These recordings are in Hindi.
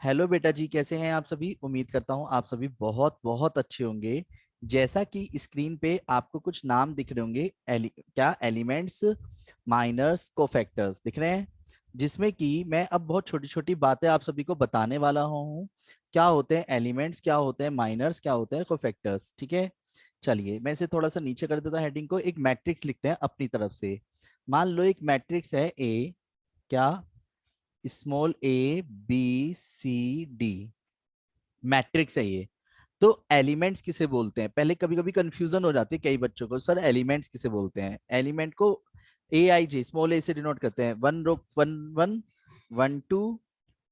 हेलो बेटा जी, कैसे हैं आप सभी। उम्मीद करता हूं आप सभी बहुत बहुत अच्छे होंगे। जैसा कि स्क्रीन पे आपको कुछ नाम दिख रहे होंगे, क्या एलिमेंट्स, माइनर्स, कोफैक्टर्स दिख रहे हैं, जिसमें कि मैं अब बहुत छोटी छोटी बातें आप सभी को बताने वाला हूँ। क्या होते हैं एलिमेंट्स, क्या होते हैं माइनर्स, क्या होते हैं कोफैक्टर्स। ठीक है, चलिए मैं इसे थोड़ा सा नीचे कर देता हूँ। हेडिंग को एक मैट्रिक्स लिखते हैं अपनी तरफ से। मान लो एक मैट्रिक्स है ए, क्या, small A B C D, matrix है ये। तो एलिमेंट्स किसे बोलते हैं, पहले कभी कभी कंफ्यूजन हो जाती है कई बच्चों को, सर एलिमेंट्स किसे बोलते हैं। एलिमेंट को ए आई जे, स्मॉल ए से डिनोट करते हैं। One row, one one, one two,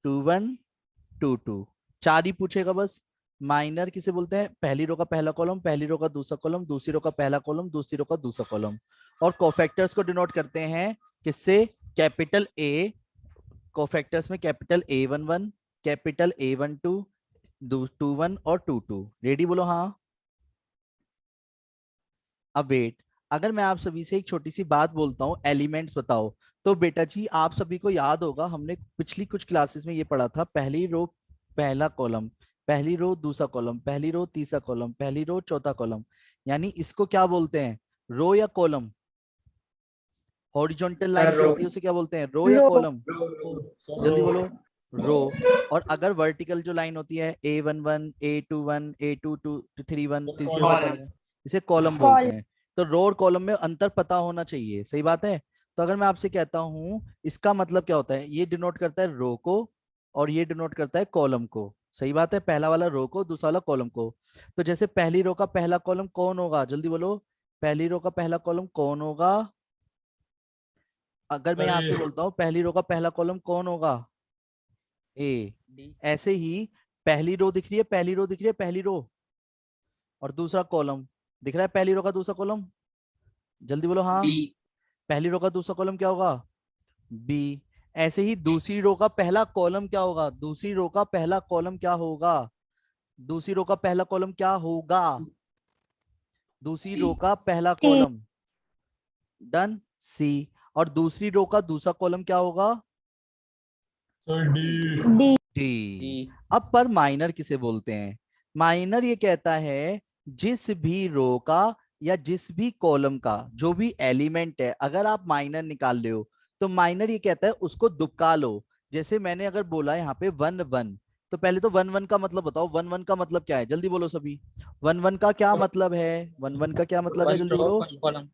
two one, two two, चार ही पूछेगा बस। माइनर किसे बोलते हैं, पहली रो का पहला कॉलम, पहली रो का दूसरा कॉलम, दूसरी रो का पहला कॉलम, दूसरी रो का दूसरा कॉलम। और कोफैक्टर्स को डिनोट करते हैं किससे, कैपिटल ए। कोफैक्टर्स में capital A11, capital A12, two one और टू टू। रेडी बोलो हाँ। अब वेट, अगर मैं आप सभी से एक छोटी सी बात बोलता हूँ, एलिमेंट्स बताओ, तो बेटा जी आप सभी को याद होगा, हमने पिछली कुछ क्लासेस में ये पढ़ा था, पहली रो पहला कॉलम, पहली रो दूसरा कॉलम, पहली रो तीसरा कॉलम, पहली रो चौथा कॉलम। यानी इसको क्या बोलते हैं, रो या कॉलम। हॉरिजॉन्टल लाइन सर जो रो होती है उसे क्या बोलते हैं, रो या रो कॉलम। रो रो सर रो जल्दी बोलो, रो। और अगर वर्टिकल जो लाइन होती है A11, A21, A22, 3 1, सर तीसरी रो का कॉलम पहला, इसे कॉलम बोलते कॉल हैं। तो रो और कॉलम में अंतर पता होना चाहिए, सही बात है। तो अगर मैं आपसे कहता हूं इसका मतलब क्या होता है, ये डिनोट करता है रो को और ये डिनोट करता है कॉलम को, सही बात है। पहला वाला रो को, दूसरा वाला कॉलम को। तो जैसे पहली रो का पहला कॉलम कौन होगा, जल्दी बोलो, पहली रो का पहला कॉलम कौन होगा। अगर मैं सर यहां ए से बोलता हूँ पहली रो का पहला कॉलम कौन होगा, ए। डी ऐसे ही पहली रो दिख रही है, पहली रो दिख रही है, पहली रो और दूसरा कॉलम दिख रहा है, पहली रो का दूसरा कॉलम। जल्दी बोलो हाँ। बी पहली रो का दूसरा कॉलम क्या होगा, बी। ऐसे ही दूसरी रो का पहला कॉलम क्या होगा, दूसरी रो का पहला कॉलम क्या होगा, दूसरी रो का पहला कॉलम क्या होगा, दूसरी सी रो का पहला सी कॉलम। डन, सी। और दूसरी रो का दूसरा कॉलम क्या होगा, sir D D D. D अब पर माइनर किसे बोलते हैं, माइनर ये कहता है जिस भी रो का या जिस भी कॉलम का जो भी एलिमेंट है, अगर आप माइनर निकाल रहे हो तो माइनर ये कहता है उसको दुबका लो। जैसे मैंने अगर बोला यहाँ पे वन वन, तो पहले तो वन वन का मतलब बताओ, वन वन का मतलब क्या है, जल्दी बोलो सभी। वन वन का क्या मतलब है, वन वन का क्या मतलब है, फर्स्ट जल्दी रो बोलो। फर्स्ट कॉलम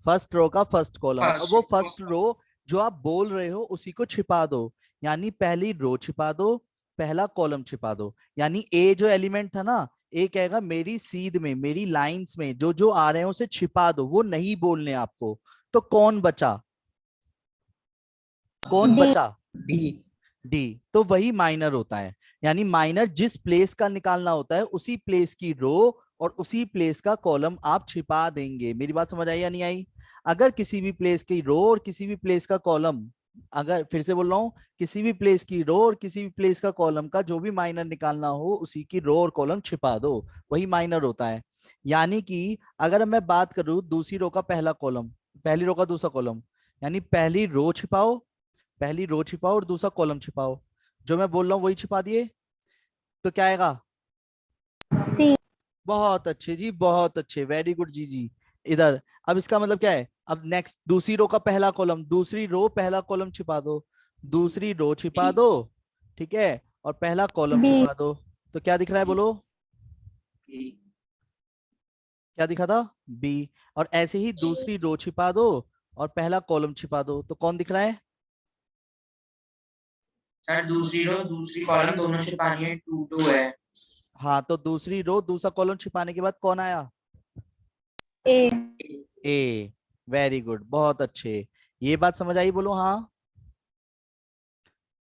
फर्स्ट रो का फर्स्ट कॉलम, और फर्स्ट वो फर्स्ट रो जो आप बोल रहे हो उसी को छिपा दो। यानी पहली रो छिपा दो, पहला कॉलम छिपा दो। यानी ए जो एलिमेंट था ना, ए कहेगा मेरी सीध में, मेरी लाइंस में जो जो आ रहे हैं उसे छिपा दो, वो नहीं बोलने आपको। तो कौन बचा, कौन डी बचा, डी डी। तो वही माइनर होता है। यानी माइनर जिस प्लेस का निकालना होता है उसी प्लेस की रो और उसी प्लेस का कॉलम आप छिपा देंगे। मेरी बात समझ आई या नहीं आई। अगर किसी भी प्लेस की रो और किसी भी प्लेस का कॉलम, अगर फिर से बोल रहा हूं, किसी भी प्लेस की रो और किसी भी प्लेस का कॉलम का जो भी माइनर निकालना हो उसी की रो और कॉलम छिपा दो, वही माइनर होता है। यानी कि अगर मैं बात करूं दूसरी रो का पहला कॉलम, पहली रो का दूसरा कॉलम, यानी पहली रो छिपाओ, पहली रो छिपाओ और दूसरा कॉलम छिपाओ, जो मैं बोल रहा हूँ वही छिपा दिए, तो क्या आएगा, सी बहुत अच्छे जी, बहुत अच्छे, वेरी गुड जी जी। इधर अब इसका मतलब क्या है, अब नेक्स्ट दूसरी रो का पहला कॉलम, दूसरी रो पहला कॉलम छिपा दो, दूसरी रो छिपा डी दो, ठीक है, और पहला कॉलम बी छिपा दो। तो क्या दिख रहा है डी बोलो, डी क्या दिखा था, बी। और ऐसे ही दूसरी रो छिपा दो और पहला कॉलम छिपा दो, तो कौन दिख रहा है, सर दूसरी रो दूसरी कॉलम दोनों छिपानी है टू टू है हाँ, तो दूसरी रो दूसरा कॉलम छिपाने के बाद कौन आया, ए ए। वेरी गुड, बहुत अच्छे। ये बात समझ आई, बोलो हाँ,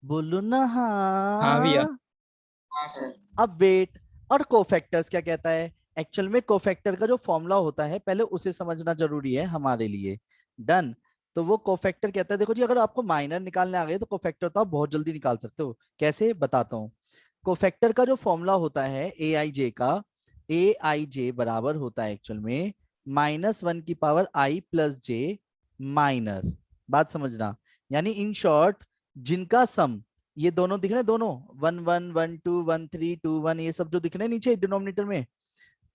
बोलो ना हाँ भैया हाँ। हाँ सर अब वेट, और कोफैक्टर्स क्या कहता है, एक्चुअल में कोफैक्टर का जो फॉर्मूला होता है पहले उसे समझना जरूरी है हमारे लिए। डन। तो वो कोफैक्टर कहता है, देखो जी अगर आपको माइनर निकालने आ गए तो कोफैक्टर तो आप बहुत जल्दी निकाल सकते हो, कैसे बताता हूँ। कोफैक्टर का जो फॉर्मूला होता है ए आई जे का, ए आई जे बराबर होता है एक्चुअल में -1 की power i plus J minor. बात समझना, यानी इन शॉर्ट जिनका सम ये दोनों दिख रहे हैं, दोनों 1 1 1 2 1 3 2 1, ये सब जो दिख रहे हैं नीचे डिनोमिनेटर में,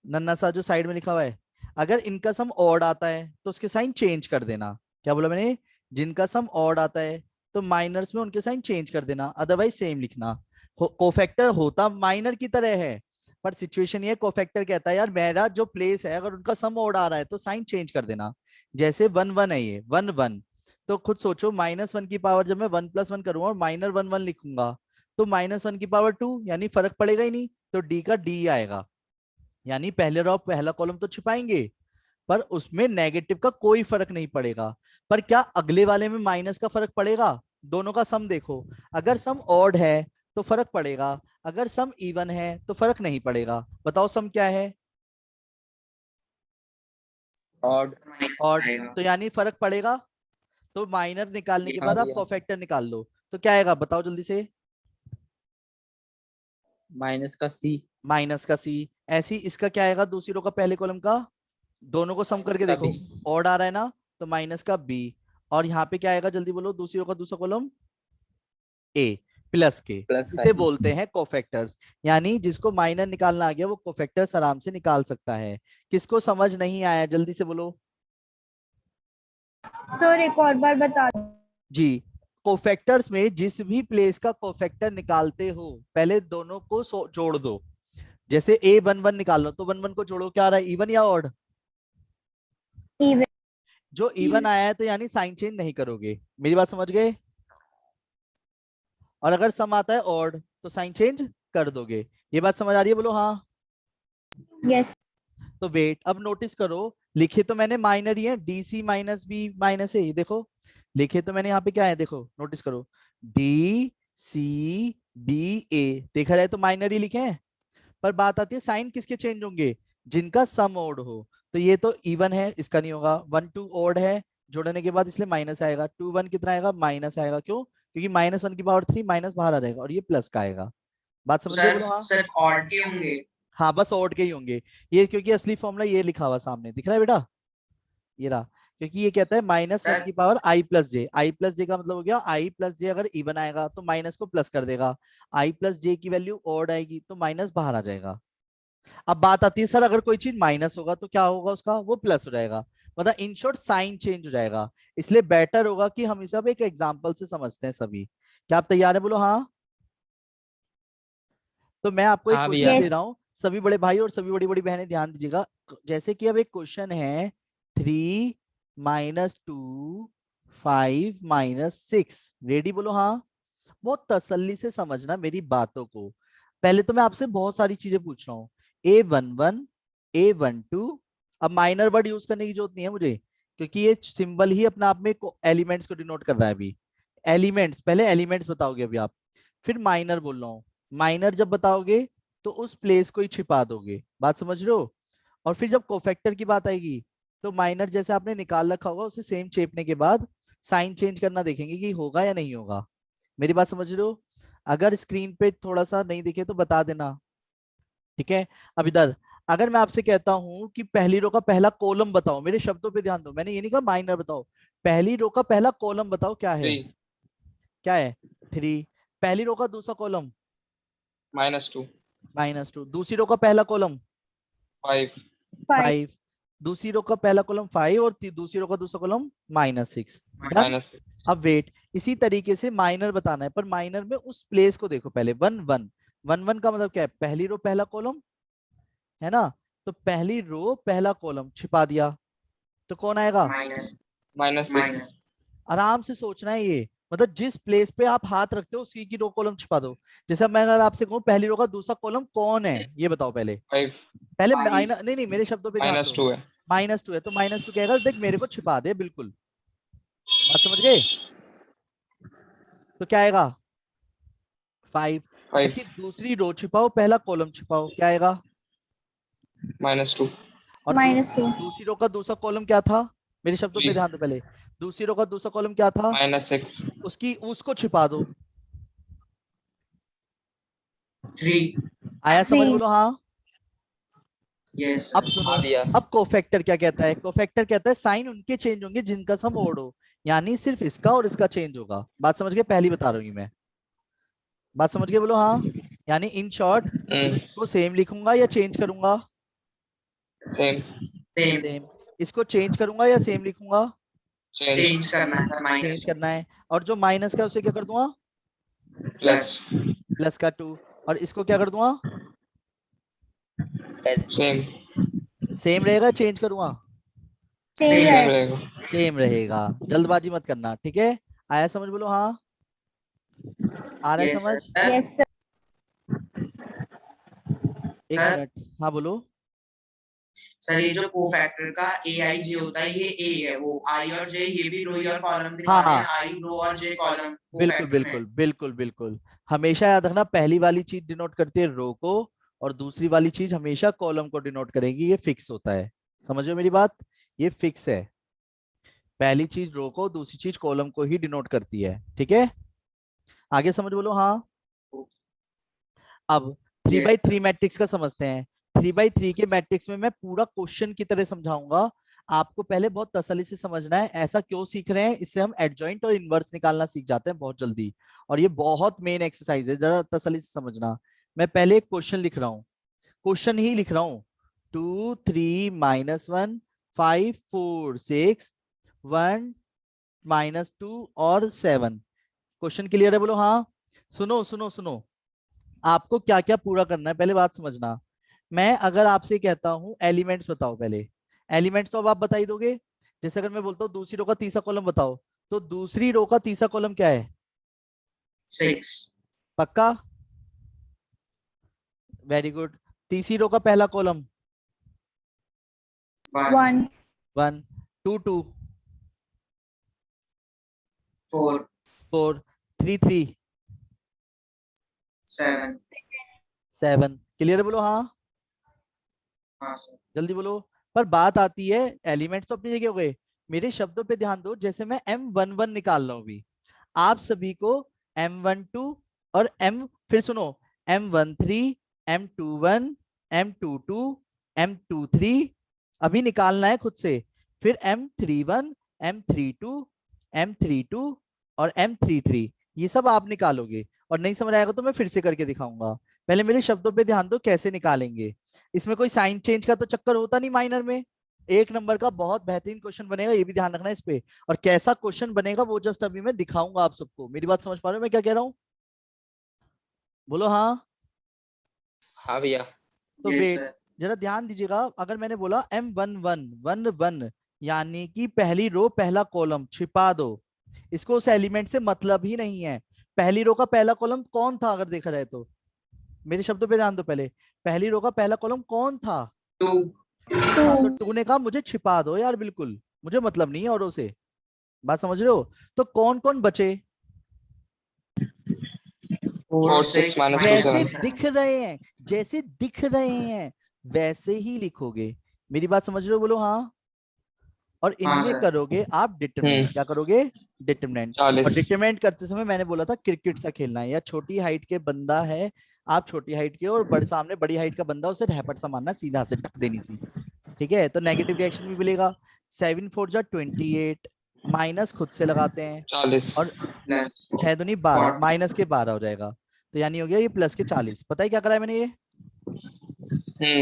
नन्ना सा जो साइड में लिखा हुआ है, अगर इनका सम ऑड आता है तो उसके साइन चेंज कर देना। क्या बोला मैंने? जिनका सम ऑड आता है तो माइनर्स में उनके साइन चेंज कर देना, अदरवाइज सेम लिखना। कोफैक्टर होता माइनर की तरह है, पर सिचुएशन ये कोफैक्टर कहता है यार मेरा जो प्लेस है अगर उनका सम ऑड आ रहा है तो साइन चेंज कर देना। जैसे 1 1 है, ये 1 1, तो खुद सोचो -1 की पावर जब मैं 1 + 1 करूंगा और माइनर 1 1 लिखूंगा तो -1 की पावर 2, यानी फर्क पड़ेगा ही नहीं, तो डी का डी आएगा। यानी पहले रो पहला कॉलम तो छिपाएंगे पर उसमें नेगेटिव का कोई फर्क नहीं पड़ेगा। पर क्या अगले वाले में माइनस का फर्क पड़ेगा? दोनों का सम देखो, अगर सम ऑड है तो फर्क पड़ेगा, अगर सम इवन है तो फर्क नहीं पड़ेगा। बताओ सम क्या है? ऑड। ऑड, तो यानी फर्क पड़ेगा। तो माइनर निकालने के हाँ बाद आप भैया। कोफैक्टर निकाल लो, तो क्या आएगा बताओ जल्दी से? माइनस का सी। माइनस का सी। ऐसी इसका क्या आएगा दूसरी रो का पहले कॉलम का? दोनों को सम करके का देखो, बी। ऑड आ रहा है ना, तो माइनस का बी। और यहाँ पे क्या आएगा जल्दी बोलो, दूसरी रो का दूसरा कॉलम? ए प्लस के। प्लस का इसे ई। बोलते हैं कोफैक्टर्स। यानी जिसको माइनर निकालना आ गया वो कोफैक्टर्स आराम से निकाल सकता है। किसको समझ नहीं आया जल्दी से बोलो? सर एक और बार बता दो। जी, कोफैक्टर्स में जिस भी प्लेस का कोफैक्टर निकालते हो पहले दोनों को जोड़ दो। जैसे ए 1 1 निकाल लो तो 1 1 को जोड़ो, क्या आ रहा है, इवन या ऑड? इवन। जो इवन आया है तो यानी साइन चेंज नहीं करोगे, मेरी बात समझ गए? और अगर सम आता है ऑड तो साइन चेंज कर दोगे। ये बात समझ आ रही है? बोलो हाँ। यस। तो वेट, अब नोटिस करो, लिखे तो मैंने माइनर ही है, D C minus B minus A, देखो लिखे तो मैंने यहाँ पे क्या है, देखो नोटिस करो, डी सी बी ए, देखा जाए तो माइनर ही लिखे हैं। पर बात आती है साइन किसके चेंज होंगे? जिनका सम ऑड हो। तो ये तो इवन है, इसका नहीं होगा। 1 2 ऑड है, जोड़ने के बाद इसलिए माइनस आएगा। 2 1 कितना आएगा? माइनस आएगा। क्यों? क्योंकि -1 की पावर 3 माइनस बाहर आ जाएगा और ये प्लस का आएगा। बात समझ गए? सर बोलो हाँ। सर ऑड के होंगे। हाँ बस ऑड के ही होंगे ये, क्योंकि असली फॉर्मूला ये लिखा हुआ सामने दिख रहा है बेटा, ये रहा। क्योंकि ये कहता है -1 सर की power i + j। i + j का मतलब हो गया i + j अगर इवन आएगा तो माइनस को प्लस कर देगा, i + j की वैल्यू ऑड आएगी तो माइनस बाहर आ जाएगा। अब बात आती है सर अगर कोई चीज माइनस होगा तो क्या होगा उसका? वो प्लस हो जाएगा। मतलब इन शॉर्ट साइन चेंज हो जाएगा। इसलिए बेटर होगा कि हम इसे अब एक एग्जांपल से समझते हैं सभी। क्या आप तैयार है? बोलो हाँ। तो मैं आपको एक हाँ भैया। क्वेश्चन दे यस। रहा हूँ, सभी बड़े भाई और सभी बड़ी बड़ी बहनें ध्यान दीजिएगा। जैसे कि अब एक क्वेश्चन है 3 -2 5 -6, रेडी? बोलो हाँ। बहुत तसल्ली से समझना मेरी बातों को। पहले तो मैं आपसे बहुत सारी चीजें पूछ रहा हूँ, A11 A12। अब माइनर वर्ड यूज करने की जरूरत नहीं है मुझे, क्योंकि ये सिंबल ही अपने आप में एलिमेंट्स को डिनोट कर रहा है। अभी एलिमेंट्स, पहले एलिमेंट्स बताओगे अभी आप, फिर माइनर बोल रहा हूँ। माइनर जब बताओगे तो उस प्लेस को ही छिपा दोगे, बात समझ रहे हो? और फिर जब कोफैक्टर की बात आएगी तो माइनर जैसे आपने निकाल रखा होगा उसे सेम चेपने के बाद साइन चेंज करना देखेंगे कि होगा या नहीं होगा। मेरी बात समझ रहे हो? अगर स्क्रीन पे थोड़ा सा नहीं दिखे तो बता देना, ठीक है? अब इधर अगर मैं आपसे कहता हूं कि पहली रो का पहला कॉलम बताओ, मेरे शब्दों पे ध्यान दो, मैंने ये नहीं कहा माइनर बताओ, पहली रो का पहला कॉलम बताओ क्या है? 3 क्या है? 3। पहली रो का दूसरा कॉलम? -2 -2। दूसरी रो का पहला कॉलम? 5 5। 5। दूसरी रो का पहला कॉलम 5 और दूसरी रो का दूसरा कॉलम -6। डन? -6। अब वेट, इसी तरीके से माइनर बताना है, पर माइनर में उस प्लेस को देखो पहले। 1 1 1 1 का मतलब क्या है? पहली रो पहला कॉलम है ना, तो पहली रो पहला कॉलम छिपा दिया तो कौन आएगा? माइनस -6। माइनस आराम से सोचना है ये, मतलब जिस प्लेस पे आप हाथ रखते हो उसी की रो कॉलम छिपा दो। जैसे अब मैं अगर आपसे कहूँ पहली रो का दूसरा कॉलम कौन है, ये बताओ पहले। 5 पहले 5 नहीं नहीं, मेरे शब्दों पे ध्यान दो। -2 है। -2 है तो -2 कहेगा देख मेरे को छिपा दे बिल्कुल। बात समझ गए? तो क्या आएगा? 5। 5 ऐसी दूसरी रो छिपाओ पहला कॉलम छिपाओ, क्या आएगा? -2 और -2। दूसरी रो का दूसरा कॉलम क्या था? मेरे शब्दों पे 3 ध्यान दो पहले। दूसरी रो का दूसरा कॉलम क्या था? -6 उसकी उसको छिपा दो। 3 आया समझ? 3। बोलो हाँ। यस अब सर सुनो, हाँ भैया। अब कोफैक्टर क्या कहता है? कोफैक्टर कहता है साइन उनके चेंज होंगे जिनका सम ओड हो, यानी सिर्फ इसका और इसका चेंज होगा। बात समझ गए? पहली बता रहा हूँ मैं। बात समझ गए? बोलो हाँ। यानी इन शॉर्ट इसको सेम लिखूंगा या चेंज करूंगा? Same same same. इसको चेंज करूंगा या सेम लिखूंगा? चेंज चेंज करना है सर, चेंज माइनस करना है। और जो माइनस का है उसे क्या कर दूंगा? प्लस प्लस का 2। और इसको क्या कर दूंगा? सेम सेम रहेगा, चेंज करूंगा? सेम सेम सेम है। रहेगा। सेम रहेगा। जल्दबाजी मत करना, ठीक है? आया समझ? बोलो हाँ। आ रहा है यस समझ? सर। Yes sir. एक सर मिनट। हाँ बोलो। सर ये जो कोफैक्टर का ए आई जे होता है, ये ए है, वो आई और जे ये भी रो और कॉलम दिखा रहे हैं, हाँ आई रो और जे कॉलम बिल्कुल कोफैक्टर में। बिल्कुल बिल्कुल बिल्कुल। हमेशा याद रखना, पहली वाली चीज डिनोट करती है रो को, और दूसरी वाली चीज हमेशा कॉलम को डिनोट करेगी। ये फिक्स होता है। समझो मेरी बात? ये फिक्स है। पहली चीज रो को, दूसरी चीज कॉलम को ही डिनोट करती है, ठीक है? आगे समझ? बोलो हाँ। अब three yes by three matrix का समझते हैं। 3x3 के मैट्रिक्स में मैं पूरा क्वेश्चन की तरह समझाऊंगा। आपको पहले बहुत तसल्ली से समझना है। ऐसा क्यों सीख रहे हैं? इससे हम एडजॉइंट और इनवर्स निकालना सीख जाते हैं बहुत जल्दी। और ये बहुत मेन एक्सरसाइज है, जरा तसल्ली से समझना। मैं पहले एक क्वेश्चन लिख रहा हूँ, क्वेश्चन ही लिख रहा हूँ। 2 3 -1 5 4 6 1 -2 और 7। क्वेश्चन क्लियर है? बोलो हाँ। सुनो सुनो सुनो, आपको क्या क्या पूरा करना है पहले बात समझना। मैं अगर आपसे कहता हूं एलिमेंट्स बताओ पहले, एलिमेंट्स तो अब आप बता ही दोगे। जैसे अगर मैं बोलता हूँ दूसरी रो का तीसरा कॉलम बताओ, तो दूसरी रो का तीसरा कॉलम क्या है? 6 पक्का? Very good. तीसरी रो का पहला कॉलम? 1 1 1 2 2 4 4 3 3 7। 7। क्लियर है? बोलो हाँ। हाँ सर। जल्दी बोलो। पर बात आती है, एलिमेंट्स तो अपनी जगह हो गए, मेरे शब्दों पे ध्यान दो। जैसे मैं M11 निकाल रहा हूं अभी, आप सभी को M12 और M, फिर सुनो, M13 M21 M22 M23 अभी निकालना है खुद से। फिर M31 M32 M32 और M33, ये सब आप निकालोगे। और नहीं समझ आएगा तो मैं फिर से करके दिखाऊंगा। पहले मेरे शब्दों पे ध्यान दो कैसे निकालेंगे। इसमें कोई साइन चेंज का तो चक्कर होता नहीं माइनर में। एक नंबर का बहुत बेहतरीन क्वेश्चन बनेगा, ये भी ध्यान रखना इस पे। और कैसा क्वेश्चन बनेगा वो जस्ट अभी मैं दिखाऊंगा आप सबको। मेरी बात समझ पा रहे हो मैं क्या कह रहा हूँ? बोलो हाँ। हाँ भैया। तो यस वेट, सर। जरा ध्यान दीजिएगा। अगर मैंने बोला M11 यानी कि पहली रो पहला कॉलम छिपा दो, इसको उस एलिमेंट से मतलब ही नहीं है। पहली रो का पहला कॉलम कौन था अगर देखा जाए तो? मेरे शब्दों पे ध्यान दो पहले। पहली रो का पहला कॉलम कौन था? 2 टू 2 था। तो टू ने कहा मुझे छिपा दो यार, बिल्कुल मुझे मतलब नहीं है औरों से। बात समझ रहे हो? तो कौन कौन बचे? 4 4 6 6 -2 जैसे 7। -2 7। दिख रहे हैं, जैसे दिख रहे हैं वैसे ही लिखोगे। मेरी बात समझ रहे हो? बोलो हाँ। और हाँ इनमें सर। करोगे आप डिटरमिनेंट। क्या करोगे? डिटरमिनेंट। और 40। डिटरमिनेंट करते समय मैंने बोला था क्रिकेट सा खेलना है, या छोटी हाइट के बंदा है, आप छोटी हाइट के और बड़े सामने बड़ी हाइट का बंदा, उसे रैपट सा मारना सीधा से टक देनी सी। ठीक है? तो नेगेटिव रिएक्शन भी मिलेगा। 7 4 जा 28, माइनस खुद से लगाते हैं। 40। और प्लस 6 दूनी 12, 40। माइनस के 12 हो जाएगा। तो यानी हो गया ये प्लस के 40। पता है क्या करा है मैंने ये?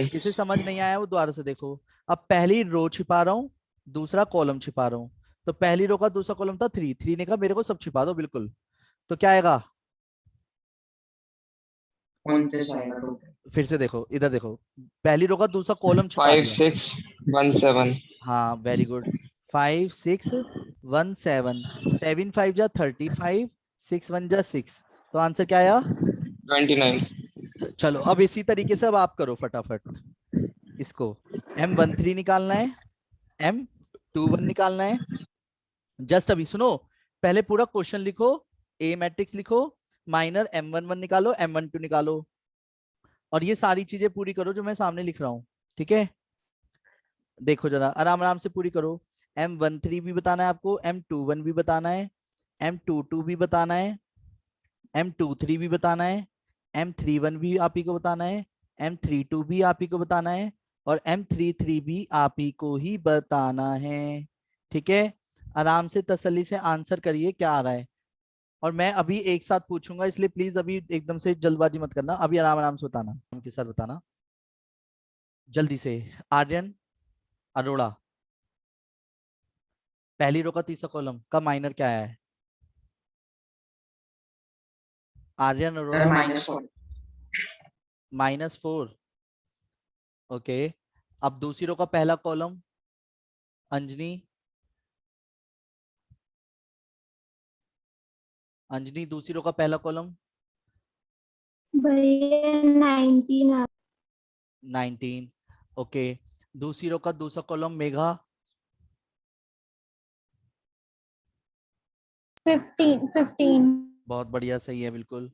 किसे समझ नहीं आया वो दोबारा से देखो। अब पहली रो छिपा रहा हूँ, दूसरा कॉलम छिपा रहा हूँ। तो पहली रो का दूसरा कॉलम था 3, 3 ने कहा मेरे को सब छिपा दो बिल्कुल। तो क्या आएगा? 29 आएगा टोटल। फिर से देखो, इधर देखो। पहली रो का दूसरा कॉलम छिपा 5 दिया। 6 1 7। हाँ वेरी गुड। 5 6 1 7, 7 5 जा 35, 6 1 जा 6। तो आंसर क्या आया? 29। चलो अब इसी तरीके से अब आप करो फटाफट इसको। M13 निकालना है, M21 निकालना है। जस्ट अभी सुनो, पहले पूरा क्वेश्चन लिखो, ए मैट्रिक्स लिखो, माइनर M11 निकालो, M12 निकालो, और ये सारी चीजें पूरी करो जो मैं सामने लिख रहा हूँ। ठीक है? देखो जरा आराम आराम से पूरी करो। M13 भी बताना है आपको, M21 भी बताना है, M22 भी बताना है, M23 भी बताना है, M31 भी आप ही को बताना है, M32 भी आप ही को बताना है, और M33 भी आप ही को ही बताना है। ठीक है? आराम से तसल्ली से आंसर करिए क्या आ रहा है। और मैं अभी एक साथ पूछूंगा, इसलिए प्लीज अभी एकदम से जल्दबाजी मत करना, अभी आराम आराम से बताना, उनके साथ बताना जल्दी से। आर्यन अरोड़ा, पहली रो का तीसरा कॉलम का माइनर क्या है? आर्यन सर अरोड़ा -4। -4। ओके, अब दूसरी रो का पहला कॉलम अंजनी, अंजनी दूसरी रो का पहला कॉलम भैया 19 19। ओके, दूसरी रो का दूसरा कॉलम मेघा, 15 बहुत बढ़िया, सही है बिल्कुल,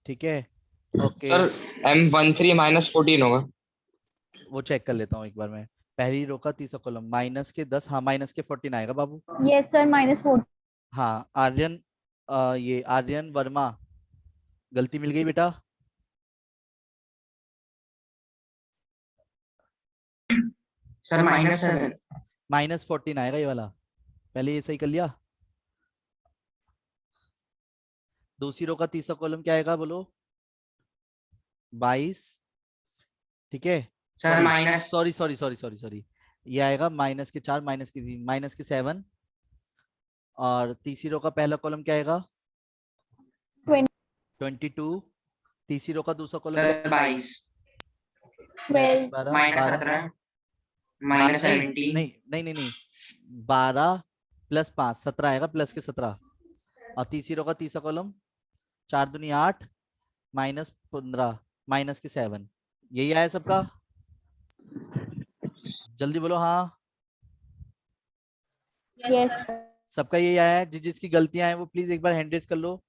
ठीक है। ओके, सर M13 -14 होगा। वो चेक कर लेता हूँ एक बार मैं। पहली रो का तीसरा कॉलम -10, हाँ -14 आएगा बाबू। यस सर -4 हाँ आर्यन, ये आर्यन वर्मा, गलती मिल गई बेटा। सर -7। -14 आएगा ये वाला, पहले ये सही कर लिया। दूसरी रो का तीसरा कॉलम क्या आएगा बोलो? 22, ठीक है। Sir sorry minus sorry sorry sorry sorry sorry, ये आएगा -4, -3, -7। और तीसरी रो का पहला कॉलम क्या आएगा? 22। तीसरी रो का दूसरा कॉलम क्या? सर 22 12 12 12 -17 नहीं -17 नहीं नहीं नहीं नहीं, 12 + 5 17 आएगा, प्लस के 17। और तीसरी रो का तीसरा कॉलम 4 दूनी 8 -15 -7, यही आया सबका? जल्दी बोलो हाँ। यस सबका यही आया है? जिसकी गलतियां हैं वो प्लीज एक बार हैंड रेज कर लो।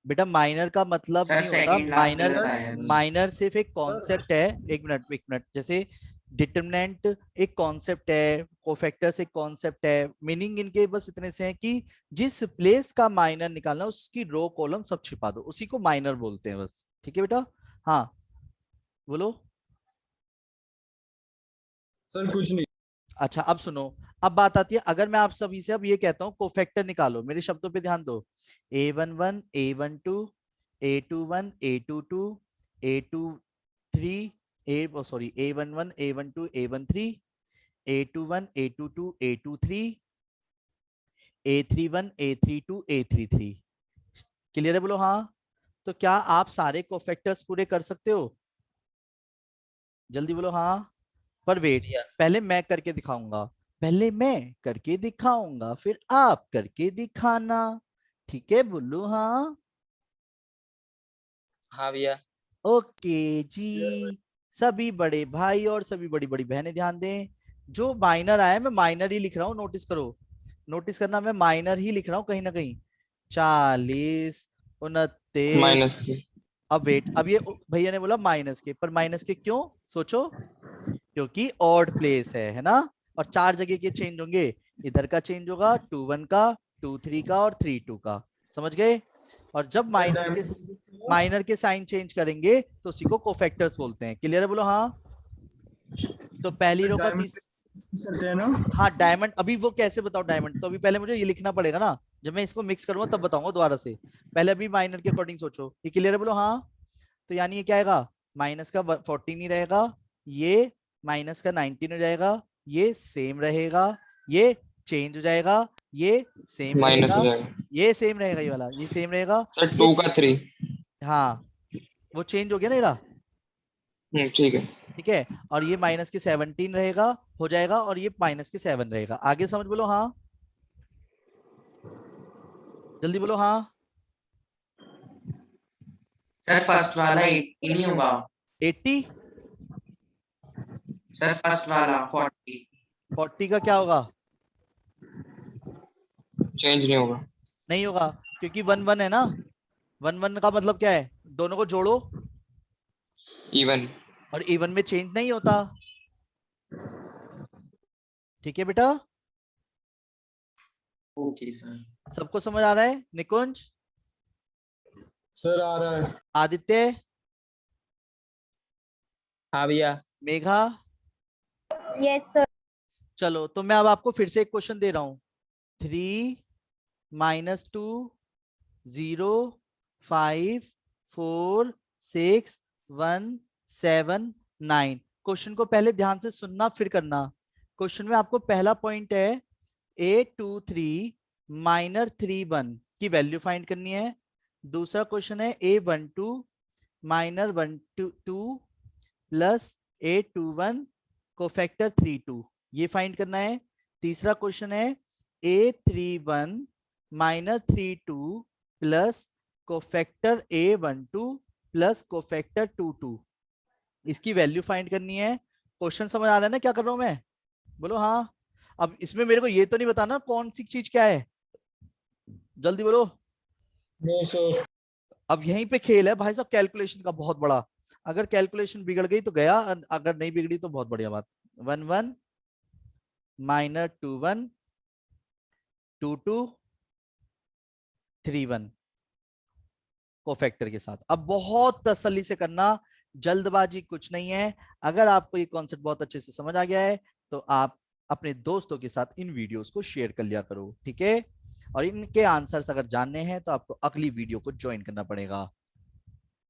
बेटा माइनर का मतलब सर नहीं होता, सेकंड लास्ट माइनर, गलत आया है बस। माइनर सिर्फ एक कॉन्सेप्ट है। एक मिनट एक मिनट, जैसे डिटरमिनेंट एक कॉन्सेप्ट है, कोफैक्टर्स एक कॉन्सेप्ट है, मीनिंग इनके बस इतने से है कि जिस प्लेस का माइनर निकालना उसकी रो कॉलम सब छिपा दो, उसी को माइनर बोलते हैं बस, ठीक है बेटा। हाँ बोलो। सर कुछ नहीं। अच्छा अब सुनो, अब बात आती है, अगर मैं आप सभी से अब ये कहता हूँ कोफैक्टर निकालो, मेरे शब्दों पे ध्यान दो। A11 A12 A21 A22 A23 sorry A11 A12 A13 A21 A22 A23 A31 A32 A33। Clear है बोलो हाँ। तो क्या आप सारे कोफैक्टर्स पूरे कर सकते हो? जल्दी बोलो हाँ। पर वेट, भैया पहले मैं करके दिखाऊंगा, पहले मैं करके दिखाऊंगा फिर आप करके दिखाना, ठीक है बोलो हाँ। हाँ भैया। ओके जी, सभी बड़े भाई और सभी बड़ी बड़ी बहनें ध्यान दें, जो माइनर आया मैं माइनर ही लिख रहा हूँ, नोटिस करो, नोटिस करना, मैं माइनर ही लिख रहा हूँ कहीं ना कहीं। 40 29। -3। अब वेट, अब ये भैया ने बोला माइनस के, पर माइनस के क्यों सोचो? क्योंकि ऑड प्लेस है ना, और 4 जगह के चेंज होंगे, इधर का चेंज होगा 2 1 का, 2 3 का और 3 2 का, समझ गए? और जब माइनर के साइन चेंज करेंगे तो उसी को कोफैक्टर्स बोलते हैं। क्लियर है बोलो हाँ। तो पहली रो का डायमंड करते हैं ना। हाँ डायमंड, अभी वो कैसे बताओ डायमंड, तो अभी पहले मुझे ये लिखना पड़ेगा ना, जब मैं इसको मिक्स करूंगा तब बताऊंगा दोबारा से, पहले अभी माइनर के अकॉर्डिंग सोचो। ये क्लियर है बोलो हाँ। तो यानी ये क्या आएगा, माइनस का 14 ही रहेगा, ये माइनस का 19 हो जाएगा, ये सेम रहेगा, ये चेंज हो जाएगा, ये सेम माइनस हो रहेगा, जाएगा। ये सेम रहेगा, ये वाला ये सेम रहेगा, सर ये 2 का 3। हाँ वो चेंज हो गया ना येरा, ठीक है। ठीक है। और ये माइनस के 17 रहेगा, हो जाएगा, और ये माइनस के 7 रहेगा, आगे समझ बोलो हाँ। जल्दी बोलो हाँ। सर फर्स्ट वाला 80 नहीं होगा। 80, सर फर्स्ट वाला 40। 40 का क्या होगा? चेंज नहीं होगा। नहीं होगा, क्योंकि 1 1 है ना, 1 1 का मतलब क्या है, दोनों को जोड़ो, इवन। और इवन में चेंज नहीं होता, ठीक है बेटा। Okay sir. सबको समझ आ रहा है? निकुंज, सर आ रहा है। आदित्य, हाँ भैया। मेघा, यस सर चलो तो मैं अब आपको फिर से एक क्वेश्चन दे रहा हूं। 3 -2 0 5 4 6 1 7 9। क्वेश्चन को पहले ध्यान से सुनना फिर करना। क्वेश्चन में आपको पहला पॉइंट है A23 माइनर 31 की वैल्यू फाइंड करनी है। दूसरा क्वेश्चन है A12 minor 122 plus A21 cofactor 32 ये फाइंड करना है। तीसरा क्वेश्चन है A31 minor 32 plus cofactor A12 plus cofactor 22 इसकी वैल्यू फाइंड करनी है। क्वेश्चन समझ आ रहा है ना क्या कर रहा हूं मैं? बोलो हाँ। अब इसमें मेरे को ये तो नहीं बताना कौन सी चीज क्या है, जल्दी बोलो। No sir. अब यहीं पे खेल है भाई साहब कैलकुलेशन का बहुत बड़ा। अगर कैलकुलेशन बिगड़ गई तो गया, अगर नहीं बिगड़ी तो बहुत बढ़िया बात। 11 माइनर 21 22 31 कोफैक्टर के साथ। अब बहुत तसल्ली से करना, जल्दबाजी कुछ नहीं है। अगर आपको ये कॉन्सेप्ट बहुत अच्छे से समझ आ गया है तो आप अपने दोस्तों के साथ इन वीडियोस को शेयर कर लिया करो, ठीक है। और इनके आंसर्स अगर जानने हैं तो आपको अगली वीडियो को ज्वाइन करना पड़ेगा।